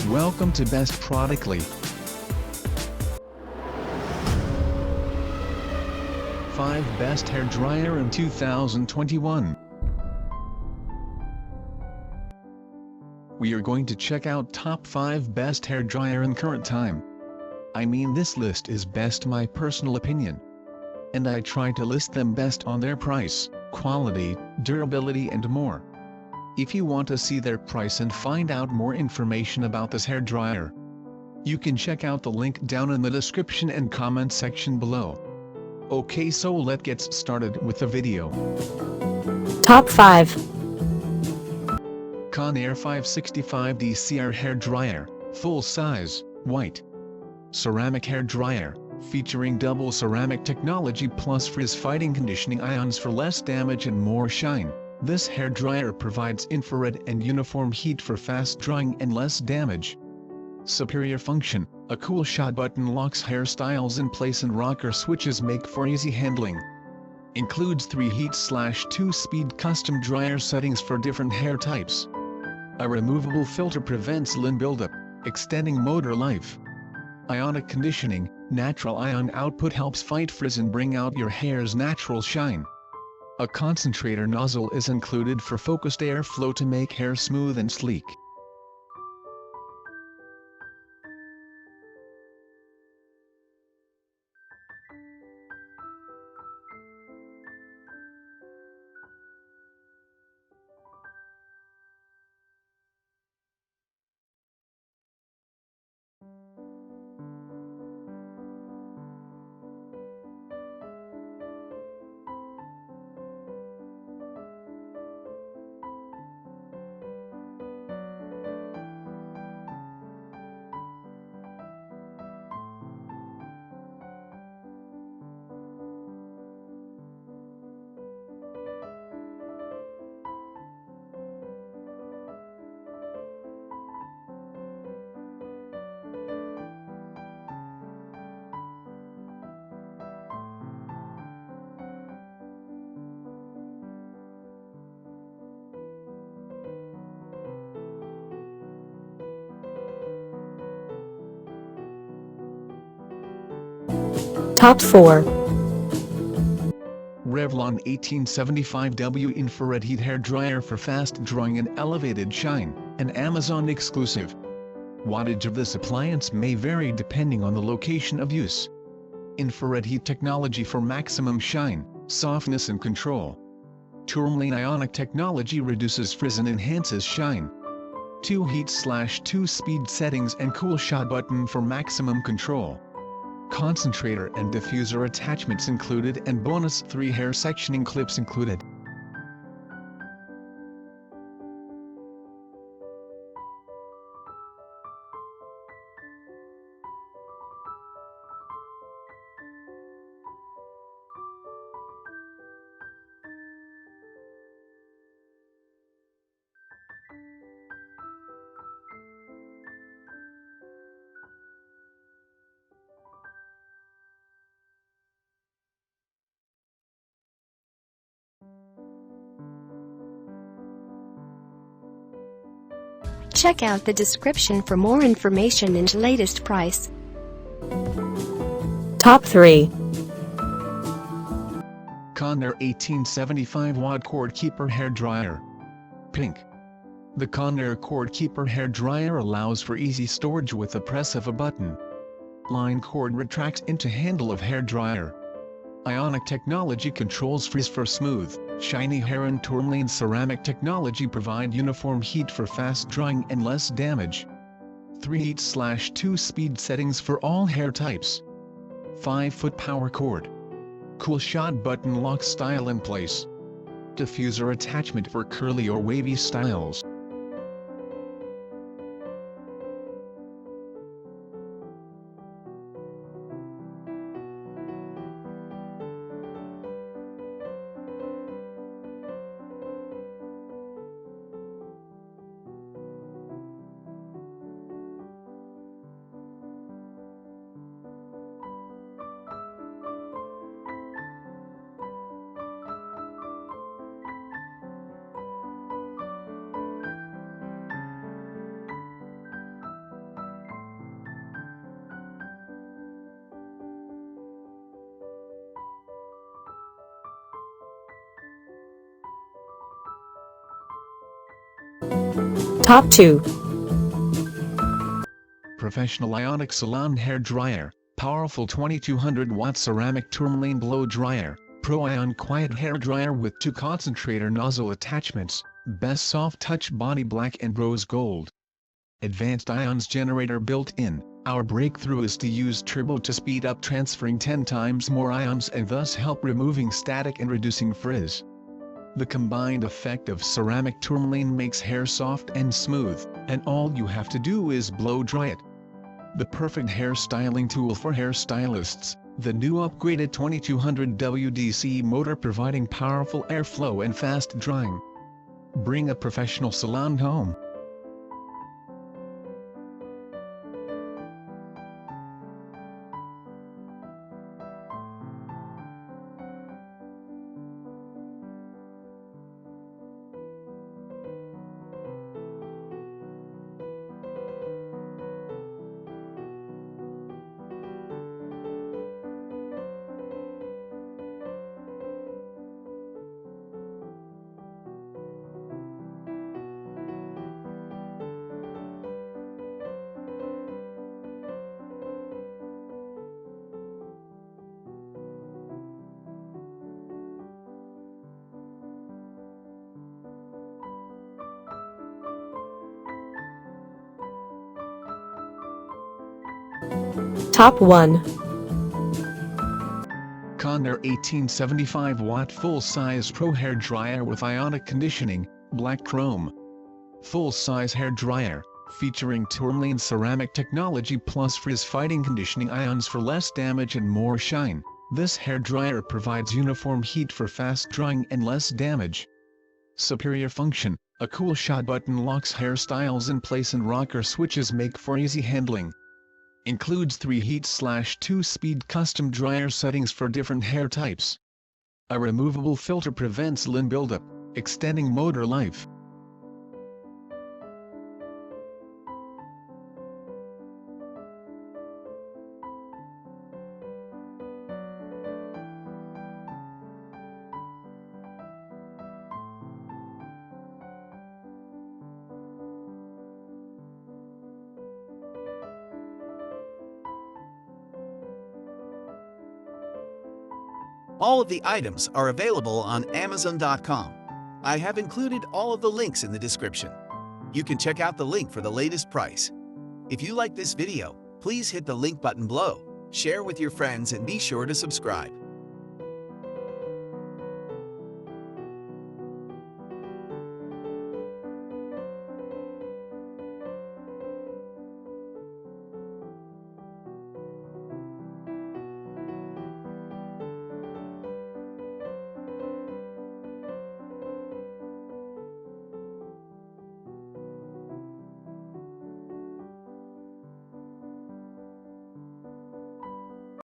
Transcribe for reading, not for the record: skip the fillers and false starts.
Welcome to Best Productly. 5 Best Hair Dryer in 2021. We are going to check out top 5 best hair dryer in current time. I mean, this list is best my personal opinion. And I try to list them best on their price, quality, durability and more. If you want to see their price and find out more information about this hair dryer, you can check out the link down in the description and comment section below. Okay, so let's get started with the video. Top 5. Conair 565 DCR Hair Dryer, Full Size, White. Ceramic Hair Dryer, featuring double ceramic technology plus frizz-fighting conditioning ions for less damage and more shine. This hair dryer provides infrared and uniform heat for fast drying and less damage. Superior function, a cool shot button locks hairstyles in place and rocker switches make for easy handling. Includes 3 heat/2-speed custom dryer settings for different hair types. A removable filter prevents lint buildup, extending motor life. Ionic conditioning, natural ion output helps fight frizz and bring out your hair's natural shine. A concentrator nozzle is included for focused airflow to make hair smooth and sleek. Top 4. Revlon 1875W Infrared Heat Hair Dryer for fast drying and elevated shine, an Amazon exclusive. Wattage of this appliance may vary depending on the location of use. Infrared heat technology for maximum shine, softness and control. Tourmaline Ionic technology reduces frizz and enhances shine. 2 heat/2-speed settings and cool shot button for maximum control. Concentrator and diffuser attachments included and bonus 3 hair sectioning clips included. Check out the description for more information and latest price. Top 3. Conair 1875 Watt Cord Keeper Hair Dryer. Pink. The Conair Cord Keeper Hair Dryer allows for easy storage with the press of a button. Line cord retracts into handle of hair dryer. Ionic technology controls frizz for smooth, shiny hair, and Tourmaline ceramic technology provide uniform heat for fast drying and less damage. 3 heat/2-speed settings for all hair types. 5-foot power cord. Cool shot button locks style in place. Diffuser attachment for curly or wavy styles. Top 2. Professional Ionic Salon Hair Dryer, powerful 2200-watt ceramic Tourmaline blow dryer, Pro-Ion quiet hair dryer with 2 concentrator nozzle attachments, best soft touch body black and rose gold. Advanced ions generator built in. Our breakthrough is to use turbo to speed up transferring 10 times more ions and thus help removing static and reducing frizz. The combined effect of ceramic tourmaline makes hair soft and smooth, and all you have to do is blow dry it. The perfect hair styling tool for hairstylists, the new upgraded 2200 WDC motor providing powerful airflow and fast drying. Bring a professional salon home. Top 1. Conair 1875-watt full-size Pro hair dryer with Ionic conditioning, black chrome. Full-size hair dryer, featuring Tourmaline ceramic technology plus frizz-fighting conditioning ions for less damage and more shine. This hair dryer provides uniform heat for fast drying and less damage. Superior function, a cool shot button locks hairstyles in place and rocker switches make for easy handling. Includes 3 heat/2-speed custom dryer settings for different hair types. A removable filter prevents lin buildup, extending motor life. All of the items are available on Amazon.com. I have included all of the links in the description. You can check out the link for the latest price. If you like this video, please hit the link button below, share with your friends, and be sure to subscribe.